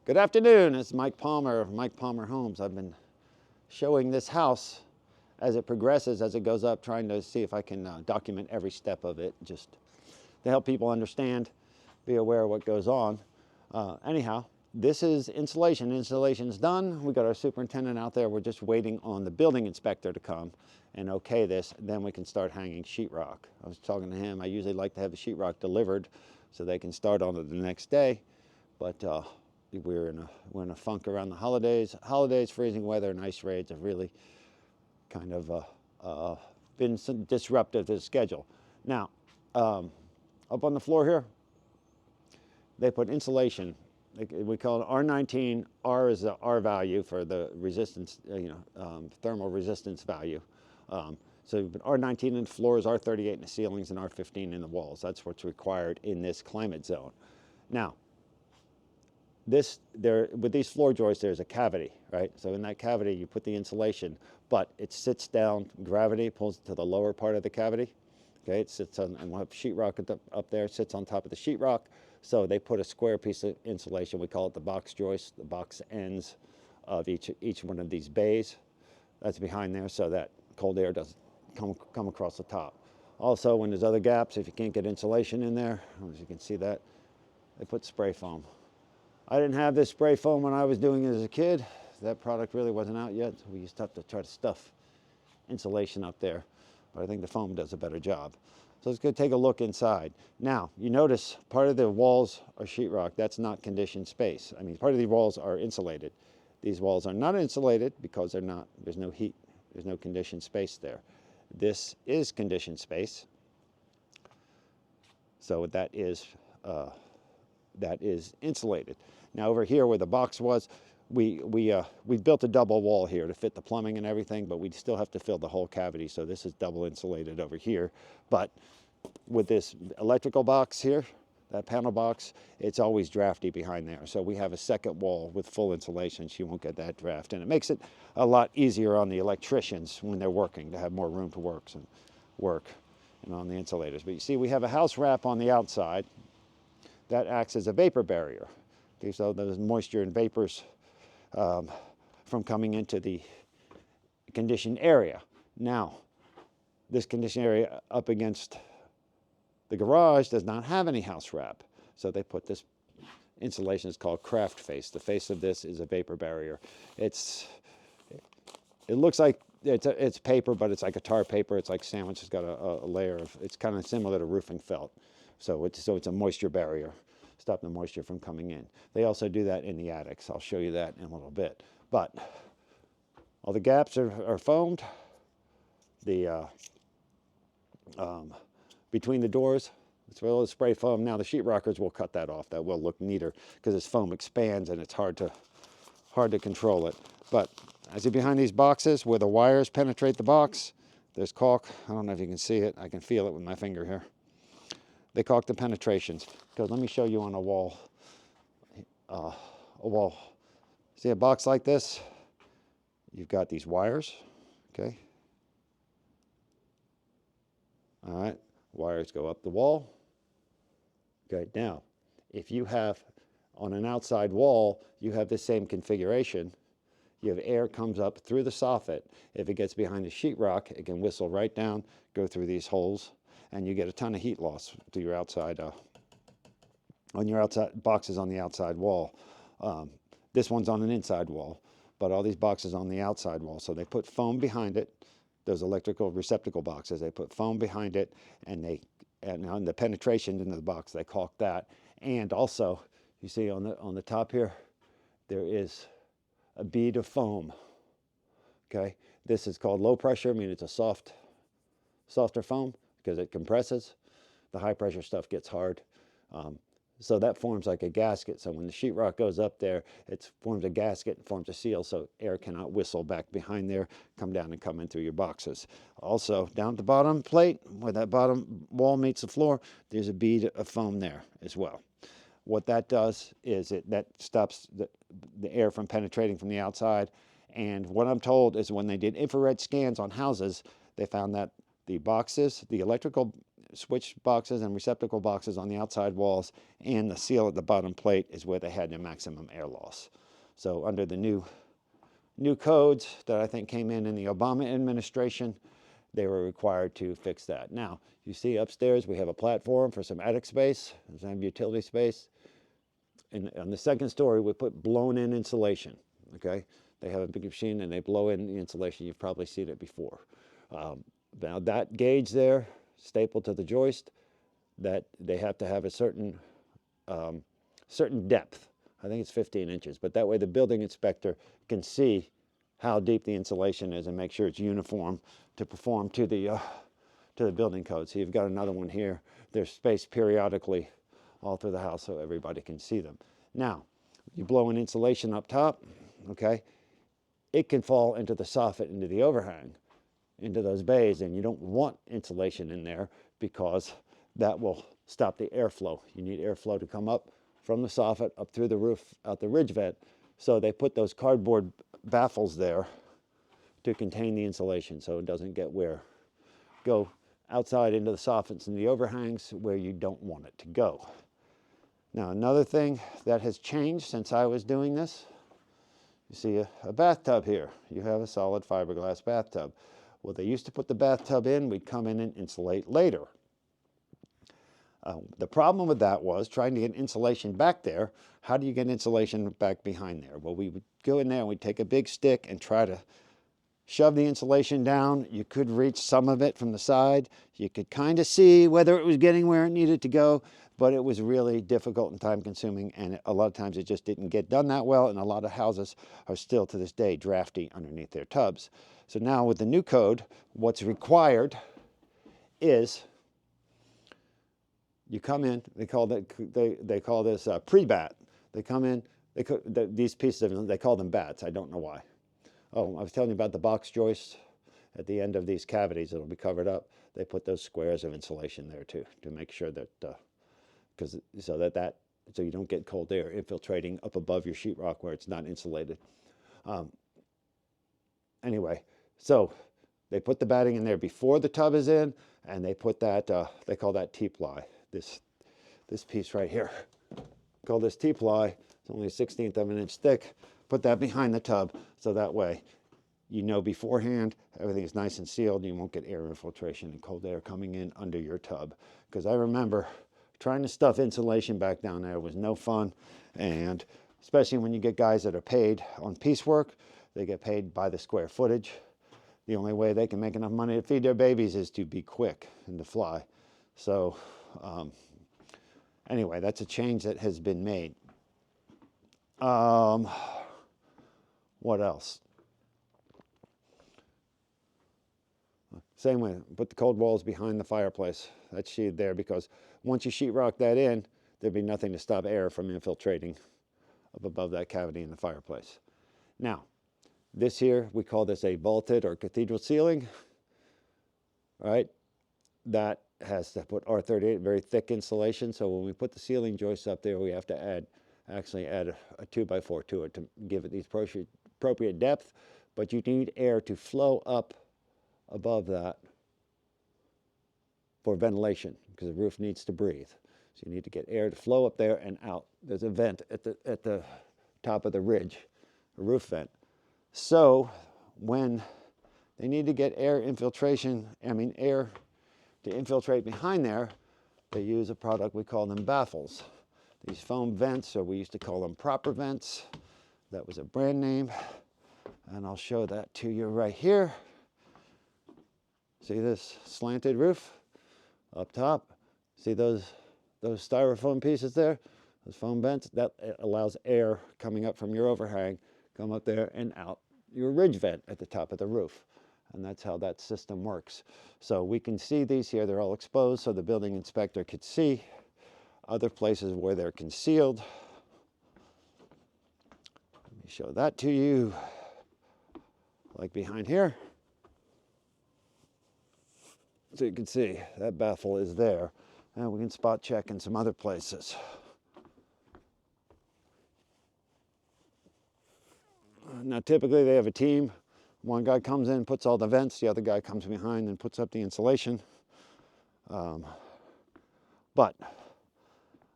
Good afternoon, it's Mike Palmer of Mike Palmer Homes. I've been showing this house as it progresses, as it goes up, trying to see if I can document every step of it, just to help people understand, be aware of what goes on. Anyhow, this is insulation. Insulation's done. We got our superintendent out there. We're just waiting on the building inspector to come and okay this, then we can start hanging sheetrock. I was talking to him, I usually like to have the sheetrock delivered so they can start on it the next day, but we're in a funk around the holidays. Freezing weather, and ice raids have really kind of been disruptive to the schedule. Now, up on the floor here, they put insulation. We call it R19. R is the R value for the resistance, thermal resistance value. So R19 in the floors, R38 in the ceilings, and R15 in the walls. That's what's required in this climate zone. Now, with these floor joists, there's a cavity, right? So in that cavity, you put the insulation, but it sits down, gravity pulls it to the lower part of the cavity. Okay, it sits on, and we'll have sheetrock up there, sits on top of the sheetrock. So they put a square piece of insulation, we call it the box joist, the box ends of each one of these bays. That's behind there so that cold air doesn't come across the top. Also, when there's other gaps, if you can't get insulation in there, as you can see that, they put spray foam. I didn't have this spray foam when I was doing it as a kid. That product really wasn't out yet. So we used to have to try to stuff insulation up there, but I think the foam does a better job. So let's go take a look inside. Now, you notice part of the walls are sheetrock. That's not conditioned space. I mean, part of the walls are insulated. These walls are not insulated because there's no heat. There's no conditioned space there. This is conditioned space. So that is insulated. Now over here where the box was, we built a double wall here to fit the plumbing and everything, but we still have to fill the whole cavity. So this is double insulated over here. But with this electrical box here, that panel box, it's always drafty behind there. So we have a second wall with full insulation. So you won't get that draft. And it makes it a lot easier on the electricians when they're working to have more room to work and on the insulators. But you see, we have a house wrap on the outside that acts as a vapor barrier. Okay, so there's moisture and vapors from coming into the conditioned area. Now, this conditioned area up against the garage does not have any house wrap. So they put this insulation, it's called craft face. The face of this is a vapor barrier. It looks like it's paper, but it's like a tar paper. It's like sandwich. It's got a layer of, it's kind of similar to roofing felt. So it's a moisture barrier, stop the moisture from coming in. They also do that in the attics. I'll show you that in a little bit. But all the gaps are foamed. Between the doors, it's a little spray foam. Now the sheetrockers will cut that off. That will look neater because this foam expands and it's hard to control it. But as you're behind these boxes where the wires penetrate the box, there's caulk. I don't know if you can see it. I can feel it with my finger here. They caulk the penetrations. Because let me show you on a wall. See a box like this? You've got these wires, okay? All right, wires go up the wall. Okay, now, if you have on an outside wall, you have the same configuration. You have air comes up through the soffit. If it gets behind the sheetrock, it can whistle right down, go through these holes, and you get a ton of heat loss to your outside, on your outside boxes on the outside wall. This one's on an inside wall, but all these boxes on the outside wall. So they put foam behind it, those electrical receptacle boxes. They put foam behind it, and on the penetration into the box, they caulk that. And also, you see on the top here, there is a bead of foam. Okay, this is called low pressure. I mean, it's a softer foam, because it compresses. The high pressure stuff gets hard. So that forms like a gasket. So when the sheetrock goes up there, it forms a gasket and forms a seal so air cannot whistle back behind there, come down and come in through your boxes. Also, down at the bottom plate, where that bottom wall meets the floor, there's a bead of foam there as well. What that does is that stops the air from penetrating from the outside. And what I'm told is when they did infrared scans on houses, they found that the boxes, the electrical switch boxes and receptacle boxes on the outside walls, and the seal at the bottom plate is where they had their maximum air loss. So under the new codes that I think came in the Obama administration, they were required to fix that. Now, you see upstairs we have a platform for some attic space, some utility space. And on the second story, we put blown-in insulation, okay? They have a big machine and they blow in the insulation. You've probably seen it before. Now that gauge there, stapled to the joist, that they have to have a certain depth. I think it's 15 inches, but that way the building inspector can see how deep the insulation is and make sure it's uniform to perform to the building code. So you've got another one here. They're spaced periodically all through the house so everybody can see them. Now, you blow in insulation up top, okay? It can fall into the soffit, into the overhang, into those bays, and you don't want insulation in there because that will stop the airflow. You need airflow to come up from the soffit, up through the roof, out the ridge vent. So they put those cardboard baffles there to contain the insulation so it doesn't get where. Go outside into the soffits and the overhangs where you don't want it to go. Now, another thing that has changed since I was doing this, you see a bathtub here. You have a solid fiberglass bathtub. Well, they used to put the bathtub in, we'd come in and insulate later. The problem with that was trying to get insulation back there. How do you get insulation back behind there? Well, we would go in there and we'd take a big stick and try to shove the insulation down. You could reach some of it from the side. You could kind of see whether it was getting where it needed to go, but it was really difficult and time consuming, and a lot of times it just didn't get done that well, and a lot of houses are still to this day drafty underneath their tubs. So now with the new code, what's required is you come in, they call this pre-bat. They come in, these pieces of them, they call them bats. I don't know why. Oh, I was telling you about the box joists at the end of these cavities that'll be covered up. They put those squares of insulation there too to make sure that, so you don't get cold air infiltrating up above your sheetrock where it's not insulated. Anyway, so they put the batting in there before the tub is in, and they put that, they call that T-ply. This piece right here, call this T-ply. It's only 1/16 of an inch thick. Put that behind the tub so that way you know beforehand everything is nice and sealed and you won't get air infiltration and cold air coming in under your tub. Because I remember trying to stuff insulation back down there was no fun, and especially when you get guys that are paid on piecework, they get paid by the square footage. The only way they can make enough money to feed their babies is to be quick and to fly. So anyway, that's a change that has been made. What else? Same way, put the cold walls behind the fireplace. That's sheeted there because once you sheetrock that in, there'd be nothing to stop air from infiltrating up above that cavity in the fireplace. Now, this here, we call this a vaulted or cathedral ceiling, right? That has to put R38, very thick insulation. So when we put the ceiling joists up there, we have to actually add a 2x4 to it to give it the appropriate depth. But you need air to flow up above that for ventilation because the roof needs to breathe. So you need to get air to flow up there and out. There's a vent at the top of the ridge, a roof vent. So when they need to get air to infiltrate behind there, they use a product, we call them baffles. These foam vents, or we used to call them proper vents. That was a brand name, and I'll show that to you right here. See this slanted roof up top? See those styrofoam pieces there? Those foam vents? That allows air coming up from your overhang, come up there and out your ridge vent at the top of the roof. And that's how that system works. So we can see these here, they're all exposed so the building inspector could see other places where they're concealed. Let me show that to you. Like behind here. So you can see that baffle is there. And we can spot check in some other places. Now typically they have a team. One guy comes in, puts all the vents, the other guy comes behind and puts up the insulation. But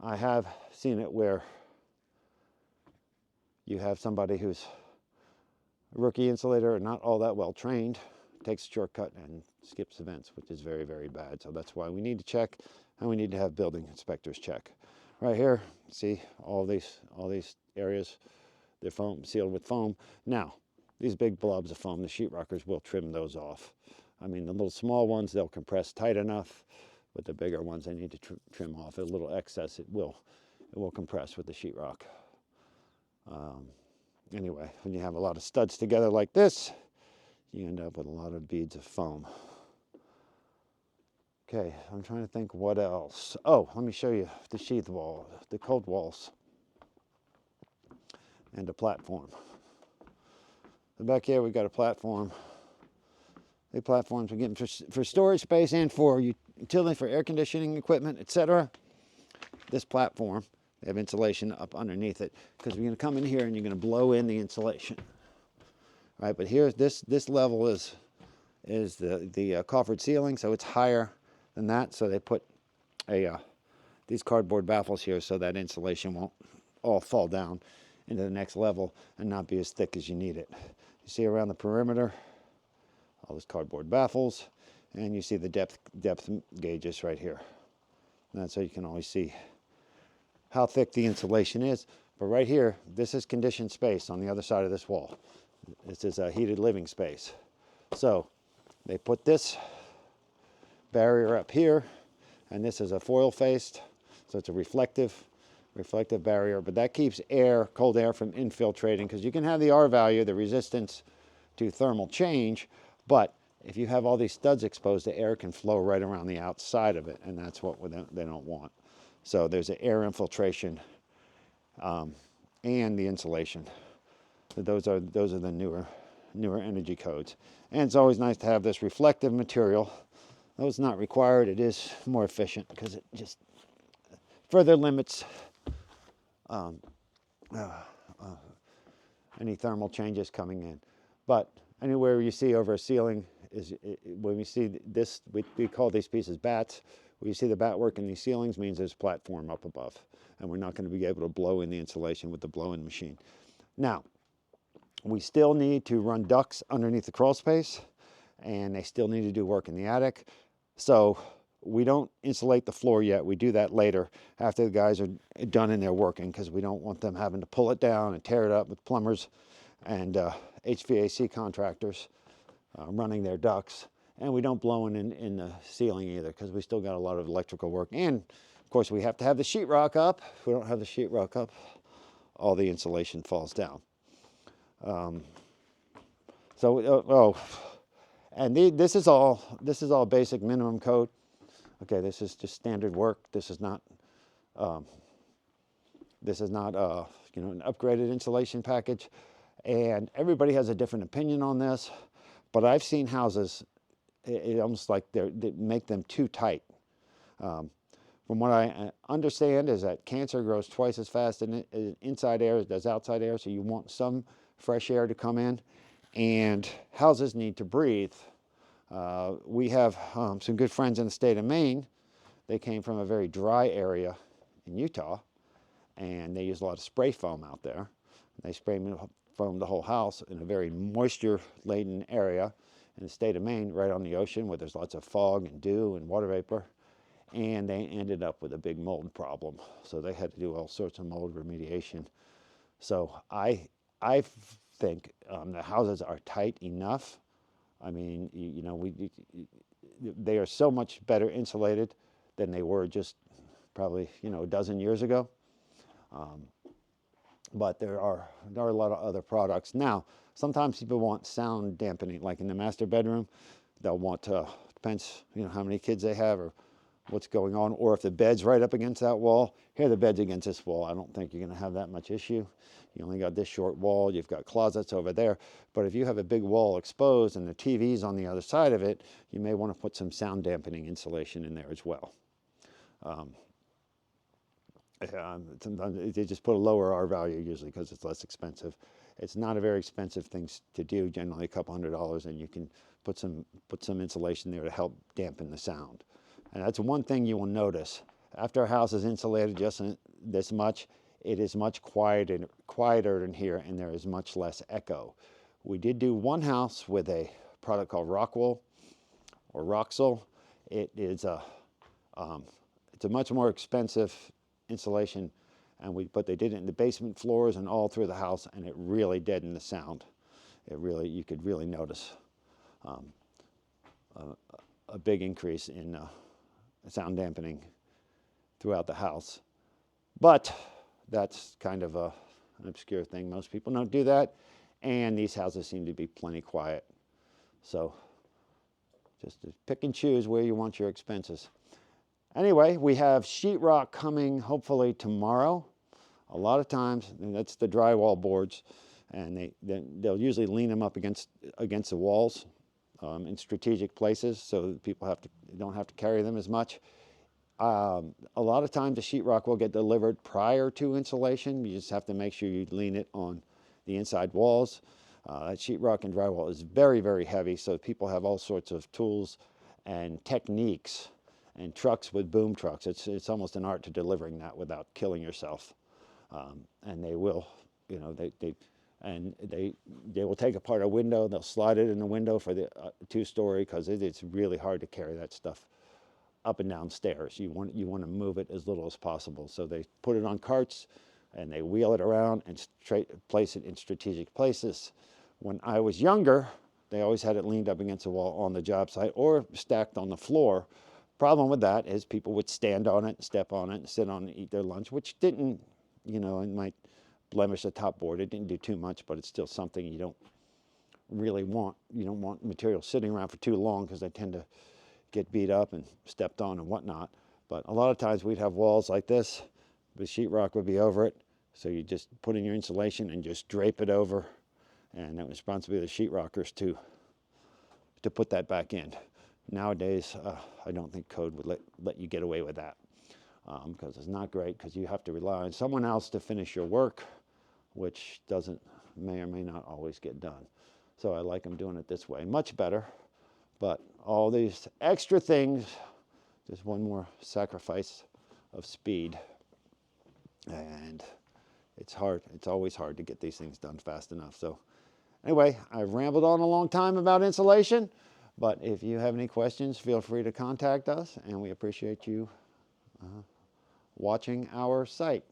I have seen it where you have somebody who's a rookie insulator and not all that well trained, takes a shortcut and skips events, which is very, very bad. So that's why we need to check, and we need to have building inspectors check. Right here, see all these areas, they're foam, sealed with foam. Now, these big blobs of foam, the sheetrockers will trim those off. I mean, the little small ones, they'll compress tight enough, but the bigger ones, they need to trim off. A little excess, it will compress with the sheetrock. Anyway, when you have a lot of studs together like this, you end up with a lot of beads of foam. Okay, I'm trying to think what else. Oh, let me show you the sheath wall, the cold walls, and a platform. So back here we've got a platform. The platforms we're getting for storage space and for utility, for air conditioning equipment, etc. This platform, they have insulation up underneath it, because we're going to come in here and you're going to blow in the insulation. All right, but here's this level is the coffered ceiling, so it's higher than that. So they put these cardboard baffles here so that insulation won't all fall down into the next level and not be as thick as you need it. You see around the perimeter, all those cardboard baffles, and you see the depth gauges right here. And that's so you can always see how thick the insulation is. But right here, this is conditioned space on the other side of this wall. This is a heated living space. So they put this barrier up here, and this is a foil faced, so it's a reflective barrier, but that keeps cold air from infiltrating, because you can have the R value, the resistance to thermal change, but if you have all these studs exposed, the air can flow right around the outside of it, and that's what they don't want. So there's an air infiltration and the insulation. So those are the newer energy codes. And it's always nice to have this reflective material. Though it's not required, it is more efficient because it just further limits any thermal changes coming in. But anywhere you see over a ceiling when we see this, we call these pieces bats. When you see the bat work in these ceilings, means there's a platform up above, and we're not going to be able to blow in the insulation with the blow-in machine. Now, we still need to run ducts underneath the crawl space, and they still need to do work in the attic. So we don't insulate the floor yet. We do that later after the guys are done and they're working, because we don't want them having to pull it down and tear it up with plumbers and HVAC contractors running their ducts. And we don't blow in the ceiling either, because we still got a lot of electrical work. And of course we have to have the sheetrock up. If we don't have the sheetrock up, all the insulation falls down. And this is all basic minimum code. Okay, this is just standard work. This is not an upgraded insulation package. And everybody has a different opinion on this, but I've seen houses, it almost like they make them too tight. From what I understand is that cancer grows twice as fast in inside air as it does outside air, so you want some fresh air to come in, and houses need to breathe. We have some good friends in the state of Maine. They came from a very dry area in Utah, and they use a lot of spray foam out there. They spray foam the whole house in a very moisture-laden area in the state of Maine, right on the ocean, where there's lots of fog and dew and water vapor. And they ended up with a big mold problem. So they had to do all sorts of mold remediation. So I think the houses are tight enough. I mean, they are so much better insulated than they were just probably, a dozen years ago. But there are a lot of other products. Now, sometimes people want sound dampening, like in the master bedroom. They'll want depends, how many kids they have or what's going on, or if the bed's right up against that wall. Here, the bed's against this wall. I don't think you're going to have that much issue. You only got this short wall. You've got closets over there. But if you have a big wall exposed and the TV's on the other side of it, you may want to put some sound dampening insulation in there as well. Sometimes they just put a lower R value usually because it's less expensive. It's not a very expensive thing to do, generally a couple $100, and you can put some insulation there to help dampen the sound. And that's one thing you will notice After a house is insulated just this much, it is much quieter in here, and there is much less echo. We did do one house with a product called Rockwool or Roxol. It's a much more expensive insulation, but they did it in the basement floors and all through the house, and it really deadened the sound. You could really notice a big increase in sound dampening throughout the house. But that's kind of an obscure thing. Most people don't do that, and these houses seem to be plenty quiet. So just pick and choose where you want your expenses. Anyway, we have sheetrock coming hopefully tomorrow. A lot of times, and that's the drywall boards, and they'll usually lean them up against the walls in strategic places, so people don't have to carry them as much. A lot of times the sheetrock will get delivered prior to insulation. You just have to make sure you lean it on the inside walls. That sheetrock and drywall is very, very heavy, so people have all sorts of tools and techniques and trucks with boom trucks. It's almost an art to delivering that without killing yourself. And they will, they will take apart a window. They'll slide it in the window for the two-story, because it's really hard to carry that stuff up and down stairs. You want to move it as little as possible. So they put it on carts and they wheel it around and place it in strategic places. When I was younger, they always had it leaned up against the wall on the job site or stacked on the floor. Problem with that is people would stand on it, step on it, and sit on it and eat their lunch, which didn't, it might blemish the top board. It didn't do too much, but it's still something you don't really want. You don't want material sitting around for too long, because they tend to get beat up and stepped on and whatnot. But a lot of times we'd have walls like this, the sheetrock would be over it, so you just put in your insulation and just drape it over, and that was responsibility of the sheetrockers to put that back in. Nowadays, I don't think code would let you get away with that, because it's not great, because you have to rely on someone else to finish your work, which may or may not always get done. So I like them doing it this way. Much better, but all these extra things, just one more sacrifice of speed. And it's hard. It's always hard to get these things done fast enough. So anyway, I've rambled on a long time about insulation, but if you have any questions, feel free to contact us, and we appreciate you watching our site.